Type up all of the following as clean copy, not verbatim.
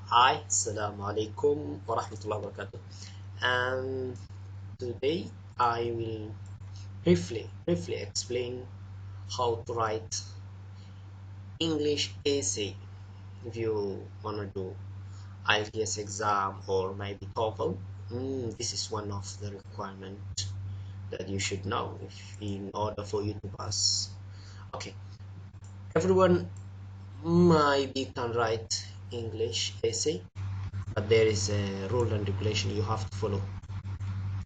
Hi, Assalamu alaikum wa rahmatullahi wa barakatuh. And today I will briefly explain how to write English essay if you wanna do IELTS exam or maybe TOEFL. This is one of the requirements that you should know if in order for you to pass. Okay, everyone maybe can write English essay, but there is a rule and regulation you have to follow.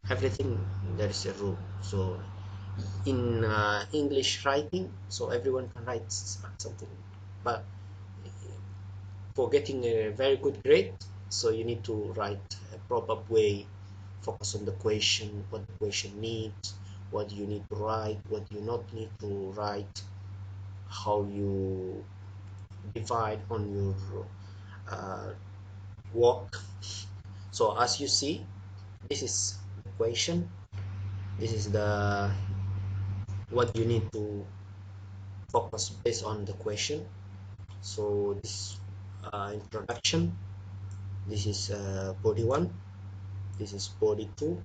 Everything there is a rule. So in English writing, so everyone can write something, but for getting a very good grade, so you need to write a proper way, focus on the question, what the question needs, what you need to write, what you not need to write, how you divide on your work. So as you see, this is the question, this is the what you need to focus based on the question. So this introduction, this is body 1, this is body 2,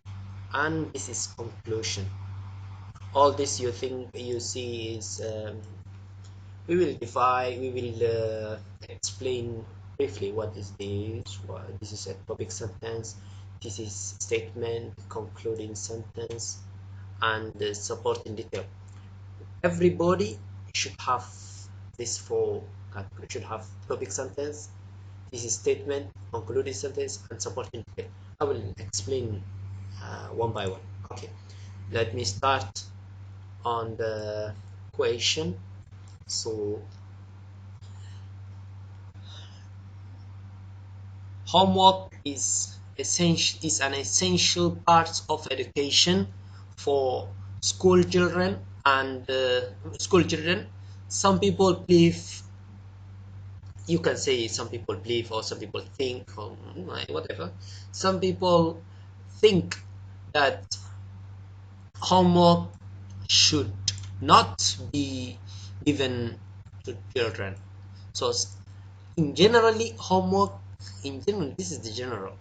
and this is conclusion. All this you think you see is we will explain briefly what is this. This is a topic sentence, this is statement, concluding sentence, and the supporting detail. Everybody should have this four categories. Should have topic sentence, this is statement, concluding sentence, and supporting detail. I will explain one by one. Okay, let me start on the question. So homework is an essential part of education for school children and school children. Some people believe, you can say some people believe or some people think or whatever. Some people think that homework should not be given to children. So in generally homework, in general, this is the general.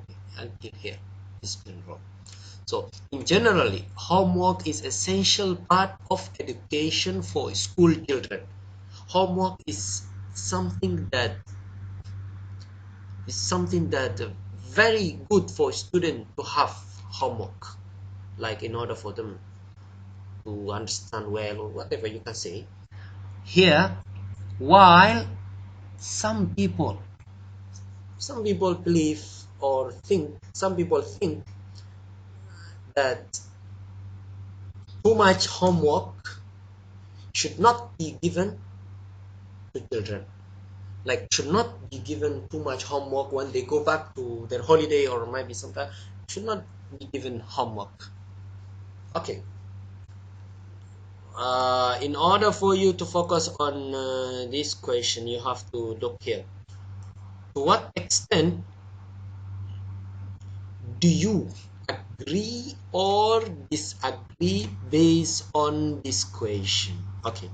Okay, until here, this is general. So in generally, homework is essential part of education for school children. Homework is something that very good for student to have homework, like in order for them to understand well or whatever you can say here. While some people believe or think, some people think that too much homework should not be given to children, like should not be given too much homework when they go back to their holiday, or maybe sometime should not be given homework. Okay, in order for you to focus on this question, you have to look here. To what extent do you agree or disagree based on this question? Okay,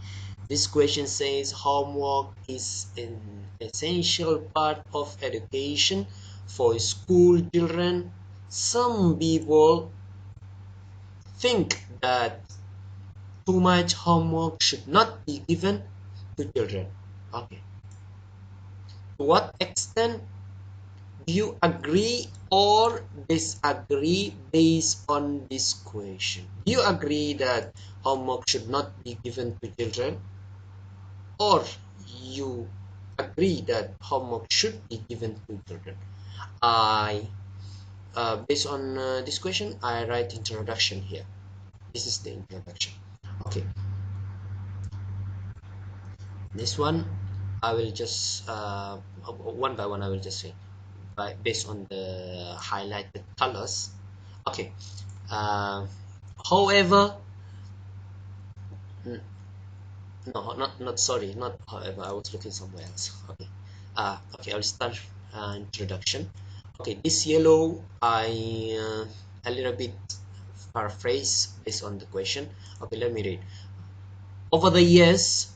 this question says homework is an essential part of education for school children. Some people think that too much homework should not be given to children. Okay, to what extent do you agree or disagree based on this question? Do you agree that homework should not be given to children, or you agree that homework should be given to children? I based on this question, I write introduction here. This is the introduction. Okay, this one I will just one by one I will just say based on the highlighted colors. Okay, uh, however, no, not sorry, not however, I was looking somewhere else. Okay, okay, I'll start introduction. Okay, this yellow I a little bit paraphrase based on the question. Okay, let me read. Over the years,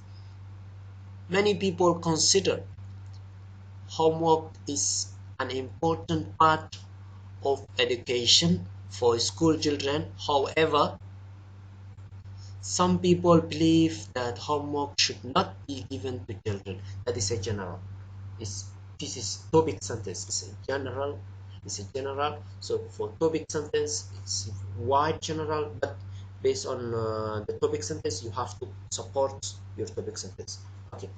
many people consider homework is an important part of education for school children. However, some people believe that homework should not be given to children. That is a general. This is topic sentence. It's a general. It's a general. So for topic sentence, it's wide general, but based on the topic sentence, you have to support your topic sentence. Okay.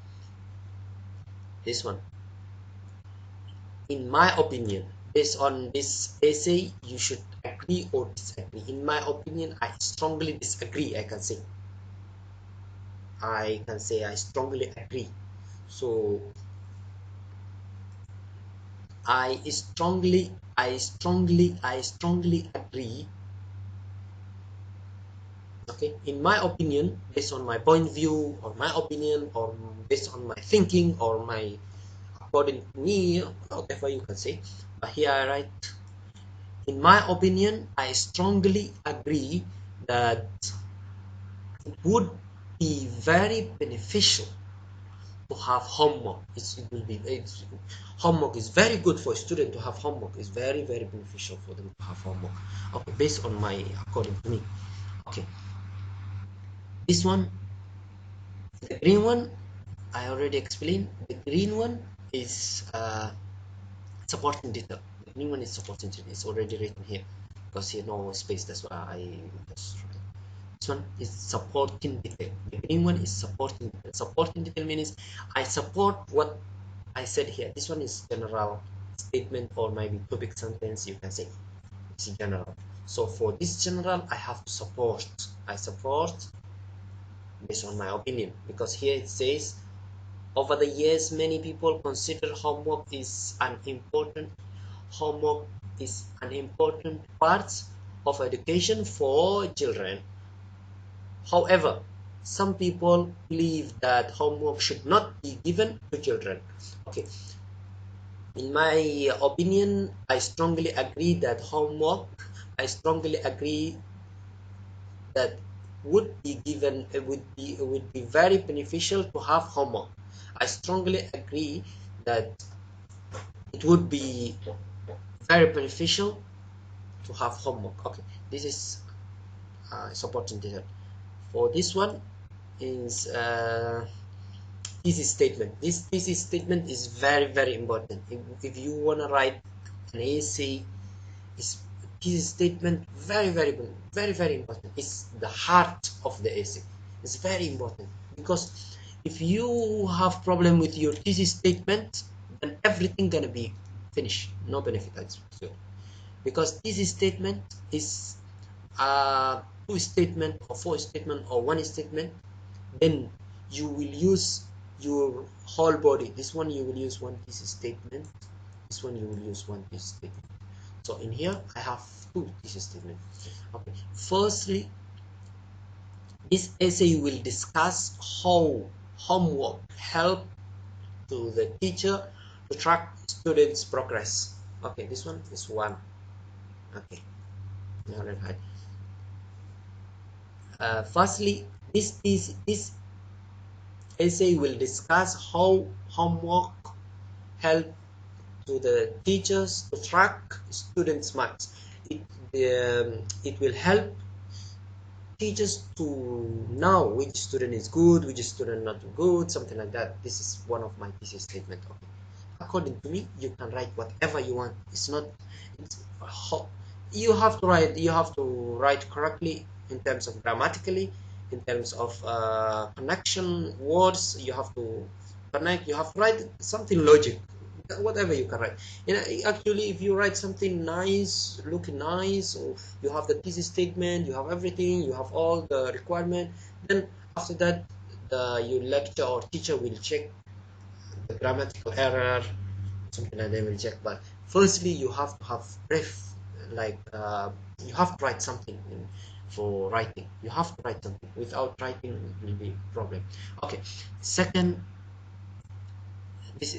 This one. In my opinion, based on this essay, you should agree or disagree. In my opinion, I strongly disagree. I can say I strongly agree. So I strongly agree. Okay, in my opinion, based on my point of view, or my opinion, or based on my thinking, or my according to me, whatever you can say. But here I write, in my opinion, I strongly agree that it would be very beneficial to have homework. Homework is very good for a student to have homework. It's very beneficial for them to have homework. Okay, based on my according to me. Okay, this one, the green one, I already explained. The green one is supporting detail. The green one is supporting detail. It's already written here because here no space. That's why I just write. This one is supporting detail. The green one is supporting detail. Supporting detail means I support what I said here. This one is general statement or maybe topic sentence, you can say. It's general. So for this general, I have to support. I support based on my opinion, because here it says, over the years, many people consider homework is an important part of education for children. However, some people believe that homework should not be given to children. Okay, in my opinion, I strongly agree that would be given. It would be very beneficial to have homework. I strongly agree that it would be very beneficial to have homework. Okay, this is supporting detail. For this one is thesis statement. This thesis statement is very important. If you want to write an essay, thesis statement very important. It's the heart of the essay. It's very important, because if you have problem with your thesis statement, then everything gonna be finished, no benefit as well. Because thesis statement is two statement or four statement or one statement, then you will use your whole body. This one you will use one thesis statement, this one you will use one thesis statement. So in here I have two thesis statements. Okay, firstly, this essay will discuss how homework help to the teacher to track students' progress. Okay, this one is one. Okay, now let's hide. Firstly, this essay will discuss how homework help to the teachers to track students' marks. It will help teachers to know which student is good, which student not good, something like that. This is one of my thesis statement. Okay. According to me, you can write whatever you want. You have to write correctly in terms of grammatically, in terms of connection words. You have to connect. You have to write something logic, whatever you can write. Actually, if you write something nice, looking nice, or you have the thesis statement, you have everything, you have all the requirement, then after that your lecturer or teacher will check the grammatical error, something like that. They will check. But firstly, you have to have brief, like you have to write something for writing. You have to write something. Without writing, it will be a problem. Okay, secondly, this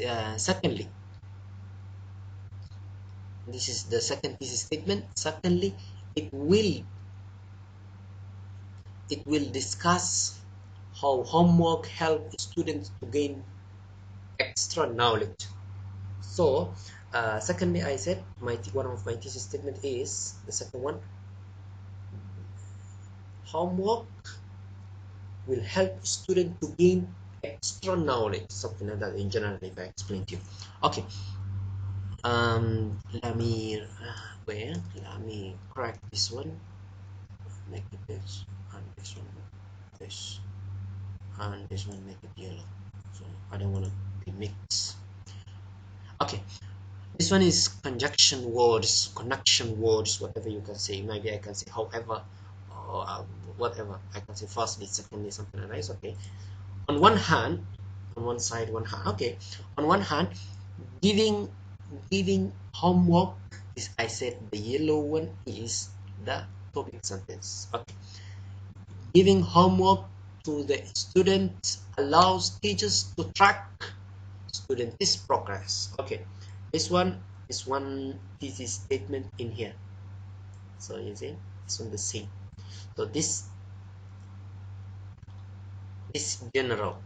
is the second thesis statement. Secondly, it will discuss how homework helps students to gain extra knowledge. So secondly, I said one of my thesis statement is the second one: homework will help student to gain extra knowledge, something like that in general, if I explain to you. Okay, let me let me correct this one, make it this, and this one this, and this one make it yellow, so I don't want to be mixed. Okay, this one is conjunction words, connection words, whatever you can say. Maybe I can say however, or whatever I can say, firstly, secondly, something like that. It's okay. On one hand, on one side, one hand. Okay, on one hand, giving homework is, I said the yellow one is the topic sentence. Okay, giving homework to the students allows teachers to track students' progress. Okay, this one is one thesis statement in here. So you see, it's on the same. So this general.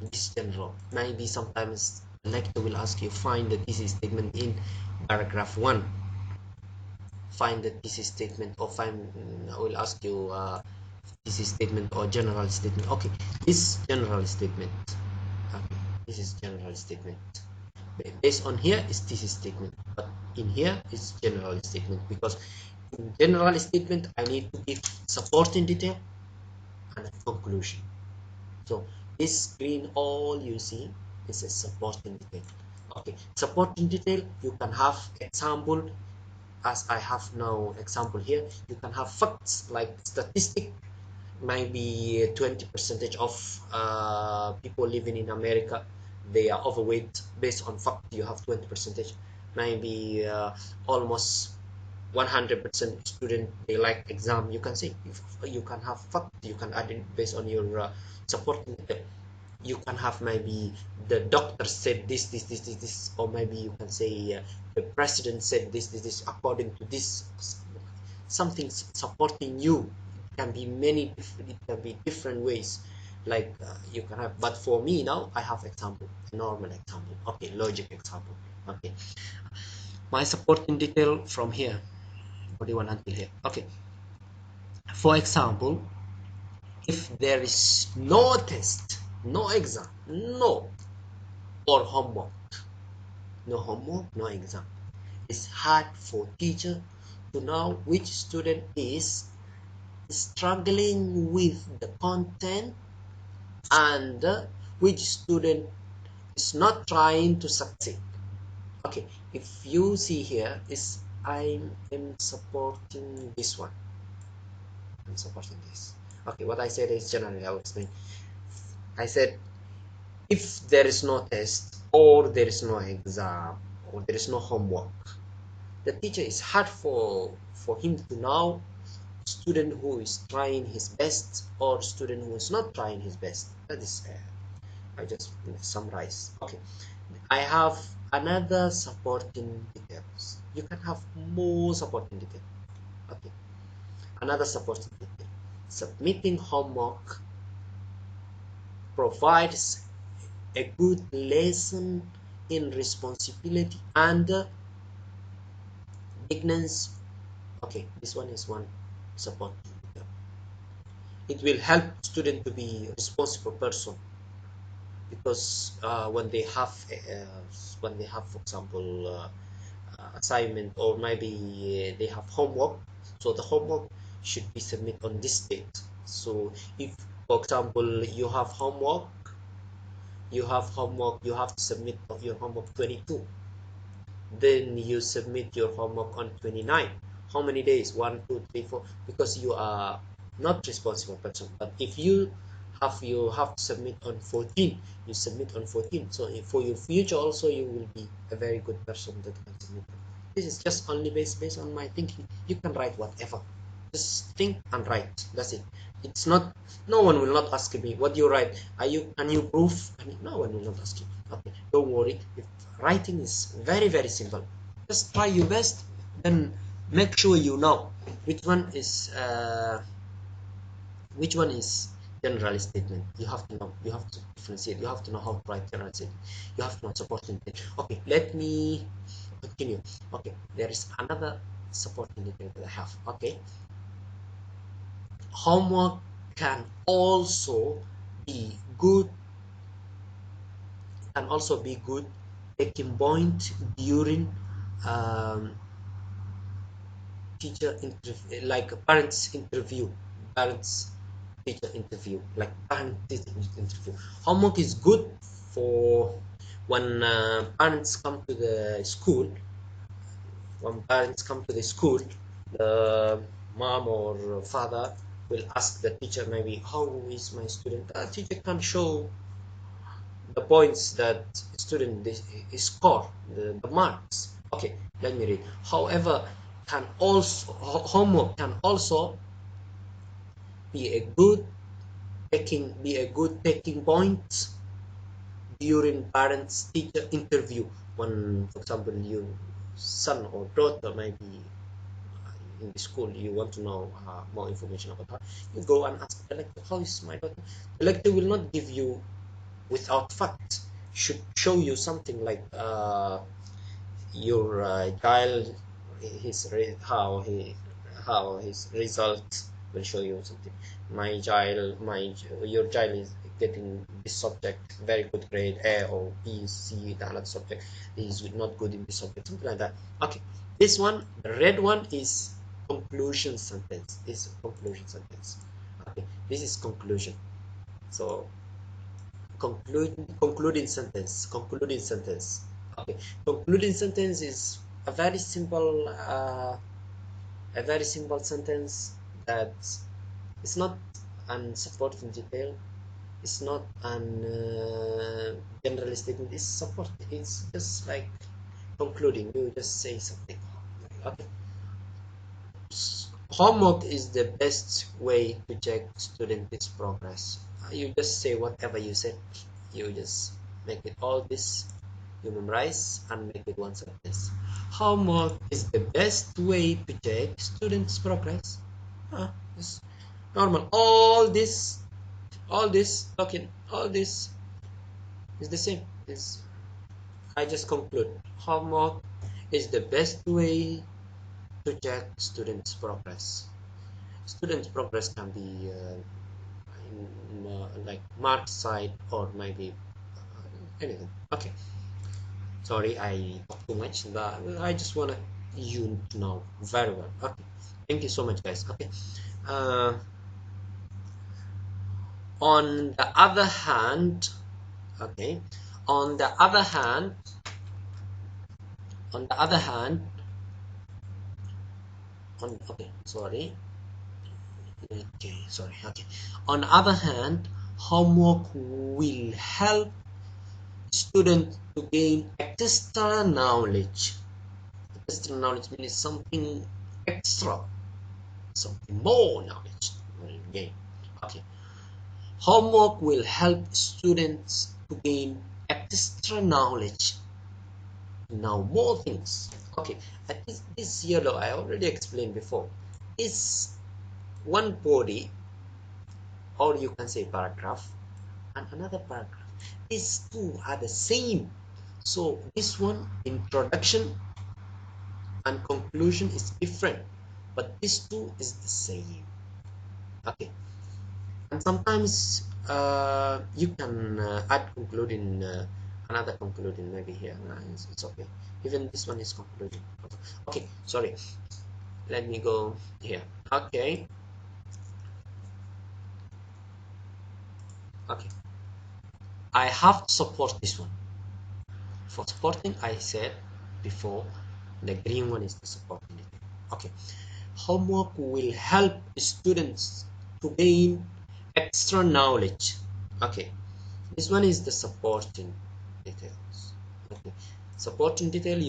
This general. Maybe sometimes lecturer will ask you find the thesis statement in paragraph 1. Find the thesis statement, or I will ask you thesis statement or general statement. Okay, this general statement. Okay, this is general statement. Based on here is thesis statement, but in here is general statement, because in general statement I need to give supporting detail and a conclusion. So this green, all you see is a supporting detail. Okay, supporting detail, you can have example, as I have now example here. You can have facts like statistic, maybe 20% of people living in America, they are overweight. Based on fact, you have 20%. Maybe almost 100% student they like exam. You can say, if you can have fact, you can add in based on your supporting detail. You can have maybe the doctor said this, or maybe you can say the president said this according to this, something supporting you. It can be many different, it can be different ways, like you can have, but for me now I have example, normal example. Okay, logic example. Okay, my supporting detail from here, 41 until here. Okay, for example, if there is no test, no exam, no, or homework, no exam, it's hard for teacher to know which student is struggling with the content and which student is not trying to succeed. Okay, if you see here is I am supporting this one, I'm supporting this. Okay, what I said is generally, I'll explain. I said if there is no test, or there is no exam, or there is no homework, the teacher is hard for him to know student who is trying his best or student who is not trying his best. That is I just summarize. Okay, I have another supporting details. You can have more supporting detail. Okay, another supporting detail. Submitting homework provides a good lesson in responsibility and dignity. Okay, this one is one support. It will help student to be a responsible person, because when they have for example assignment, or maybe they have homework, so the homework should be submitted on this date. So if for example you have homework, you have to submit your homework 22, then you submit your homework on 29. How many days? 1, 2, 3, 4, because you are not responsible person. But if you have to submit on 14, you submit on 14. So if for your future also, you will be a very good person that can submit. This is just only based on my thinking. You can write whatever, just think and write. That's it. It's not, no one will not ask me what you write. Can you prove? I mean, no one will not ask you. Okay, don't worry. If writing is very simple, just try your best, then make sure you know which one is general statement. You have to know, you have to differentiate, you have to know how to write general statement, you have to know supporting detail. Okay, let me continue. Okay, there is another supporting detail that I have. Okay, homework can also be good, taking point during um, teacher interview, like parents interview, parents teacher interview, like parent teacher interview. Homework is good for when parents come to the school. When parents come to the school, the mom or father will ask the teacher, maybe, how is my student? Teacher can show the points that student score, the marks. Okay, let me read. However, can also homework can also be a good taking point during parents teacher interview, when for example your son or daughter may be in the school, you want to know more information about her, you go and ask the lecturer, how is my daughter? The lecturer will not give you without facts, should show you something like your child, how his results will show you something. Your child is getting this subject very good grade A or B, C, the another subject is not good in this subject, something like that. Okay, this one, the red one, is conclusion sentence. This is conclusion sentence. Okay, this is conclusion. So concluding sentence. Okay, concluding sentence is a very simple sentence that it's not an supporting detail, it's not an general statement, it's support, it's just like concluding, you just say something. Okay, homework is the best way to check students' progress. You just say whatever you said, you just make it all this, you memorize and make it one sentence. Homework is the best way to check students' progress. It's normal. All this talking, all this is the same. I just conclude. Homework is the best way to check students' progress. Students' progress can be like mark side or maybe anything. Okay, sorry I talk too much, but I just want you to know very well. Okay, thank you so much guys. Okay, uh, on the other hand, okay, on the other hand, on the other hand, okay, sorry, okay, on the other hand, homework will help students to gain extra knowledge. Extra knowledge means something extra, something more knowledge will gain. Okay, homework will help students to gain extra knowledge, now more things. Okay, at this yellow I already explained before, is one body, or you can say paragraph, and another paragraph. These two are the same. So this one, introduction and conclusion, is different, but these two is the same. Okay, and sometimes you can add concluding, another concluding maybe here. It's okay, even this one is concluding. Okay, sorry, let me go here. Okay, okay, I have to support this one. For supporting, I said before, the green one is the supporting it. Okay, homework will help students to gain extra knowledge. Okay, this one is the supporting details. Okay, supporting detail,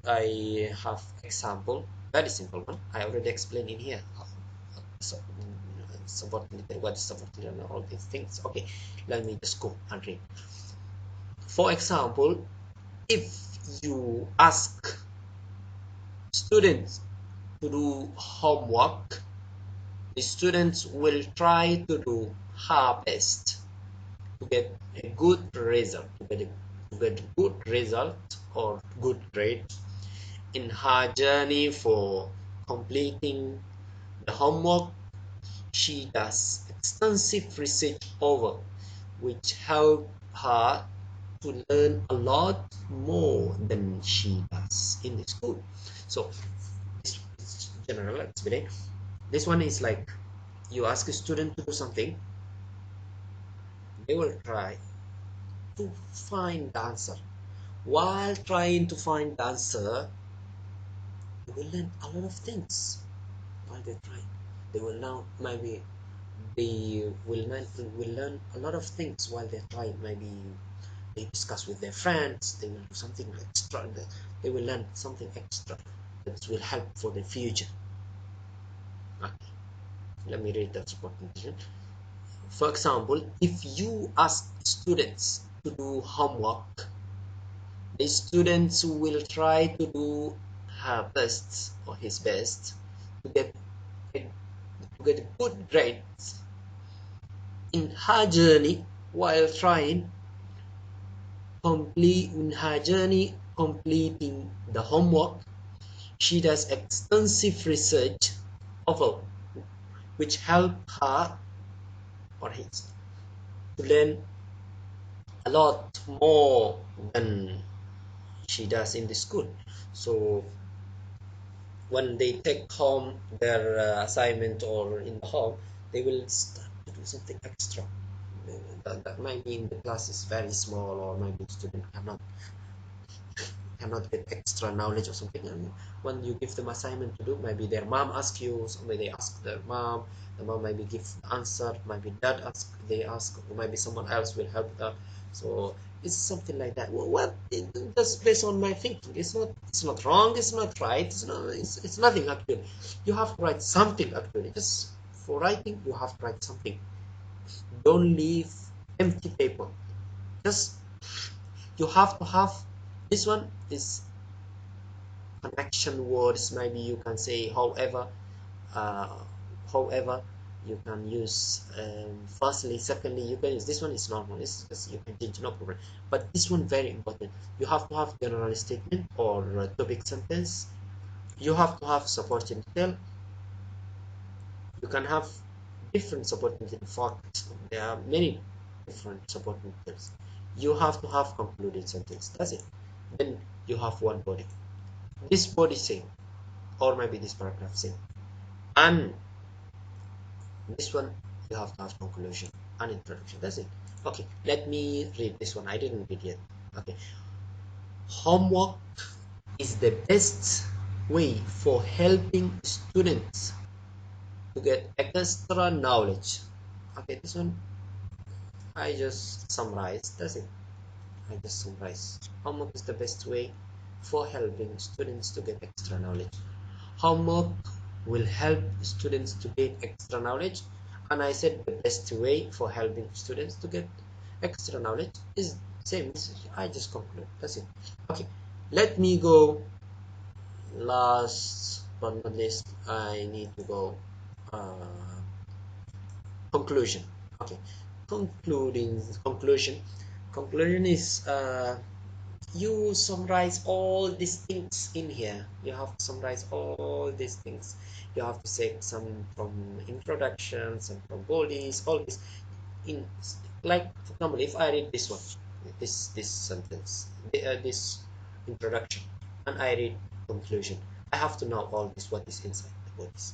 I have example, very simple one, I already explained in here. So supporting detail, what is supporting and all these things. Okay, let me just go and read. For example, if you ask students to do homework, the students will try to do her best to get a good result, to get a good result or good grade in her journey for completing the homework. She does extensive research over which help her to learn a lot more than she does in the school. So it's general explanation. This one is like you ask a student to do something, they will try to find the answer. While trying to find the answer, they will learn a lot of things while they try. They will now maybe they will learn a lot of things while they try. Maybe they discuss with their friends. They will do something extra. They will learn something extra that will help for the future. Okay. Let me read that support condition. For example, if you ask students to do homework, the students will try to do her best or his best to get good grades in her journey while trying completing the homework. She does extensive research of which help her or his to learn a lot more than she does in the school. So when they take home their assignment or in the home, they will start to do something extra. That might be in the class is very small, or maybe the student cannot get extra knowledge or something. And when you give them assignment to do, maybe their mom asks you, somebody they ask their mom, the mom maybe give the answer, maybe dad ask, they ask, or maybe someone else will help them. So it's something like that. Well, that's based on my thinking. It's not wrong, it's not right, it's nothing actually. You have to write something actually. Just for writing you have to write something. Don't leave empty paper. Just you have to have, this one is connection words, maybe you can say uh, however you can use firstly, secondly, you can use this one. Is normal, it's just you can change, no problem. But this one very important. You have to have general statement or topic sentence. You have to have supporting detail. You can have different supporting detail. In fact, there are many different supporting details. You have to have concluding sentence, that's it. Then you have one body, this body same, or maybe this paragraph same, and this one you have to have conclusion and introduction, that's it. Okay, let me read this one. I didn't read yet. Okay, homework is the best way for helping students to get extra knowledge. Okay, this one I just summarized, that's it. I just summarize. Homework is the best way for helping students to get extra knowledge. Homework will help students to gain extra knowledge, and I said the best way for helping students to get extra knowledge is same. I just conclude, that's it. Okay, let me go. Last but not least, I need to go conclusion. Okay, conclusion is you summarize all these things in here. You have to summarize all these things. You have to say some from introduction, some from bodies, all this in, like for example, if I read this one, this sentence, this introduction, and I read conclusion, I have to know all this, what is inside the bodies.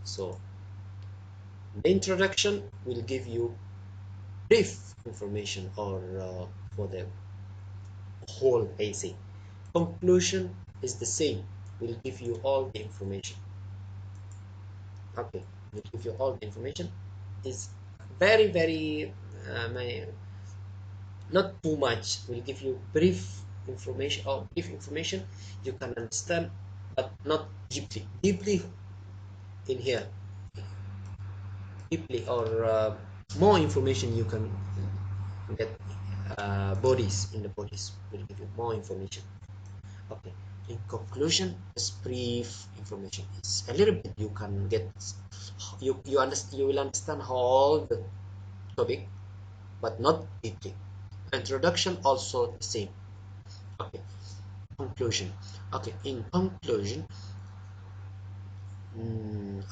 So the introduction will give you brief information, or for the whole essay. Conclusion is the same, will give you all the information. Okay, will give you all the information. Is very not too much, will give you brief information, or brief information you can understand, but not deeply in here, deeply, or more information you can get. Bodies, in the bodies will give you more information. Okay, in conclusion, this brief information is a little bit, you can get, you will understand all the topic but not deeply. Introduction also the same. Okay, conclusion. Okay, in conclusion,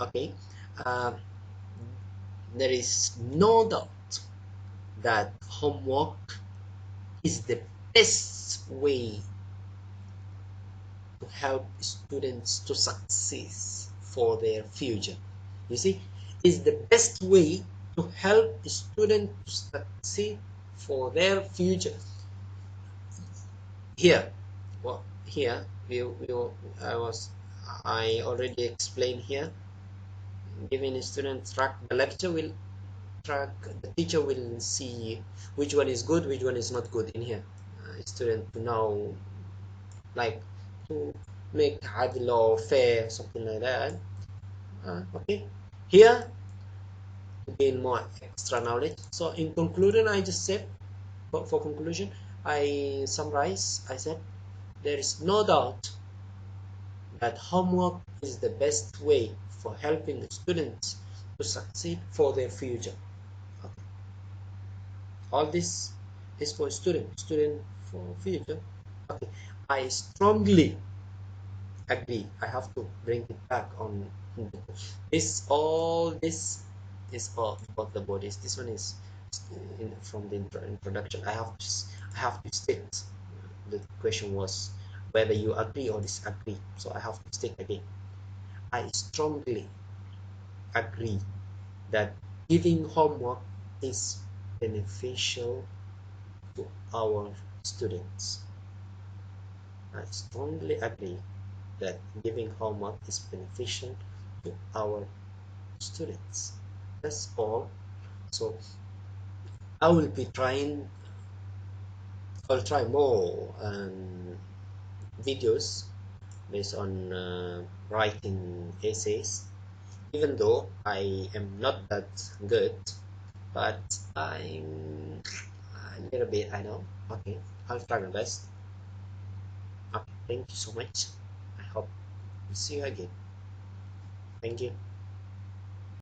okay, uh, there is no doubt that homework is the best way to help students to succeed for their future. You see, is the best way to help students to succeed for their future. Here, well, here I already explained here. Giving a student track, the lecture will track, the teacher will see which one is good, which one is not good in here. Student to know, like, to make adil or fair, something like that. Okay, here to gain more extra knowledge. So in conclusion, I just said, for conclusion, I summarize. I said there is no doubt that homework is the best way for helping the students to succeed for their future. Okay. All this is for student for future. Okay. I strongly agree. I have to bring it back on this. All this is all about the bodies. This one is from the introduction. I have to state. The question was whether you agree or disagree. So I have to state again. I strongly agree that giving homework is beneficial to our students. I strongly agree that giving homework is beneficial to our students. That's all. So I will be trying, I'll try more videos based on writing essays, even though I am not that good, but I'm a little bit, I know. Okay, I'll try my best. Okay, thank you so much. I hope to see you again. Thank you.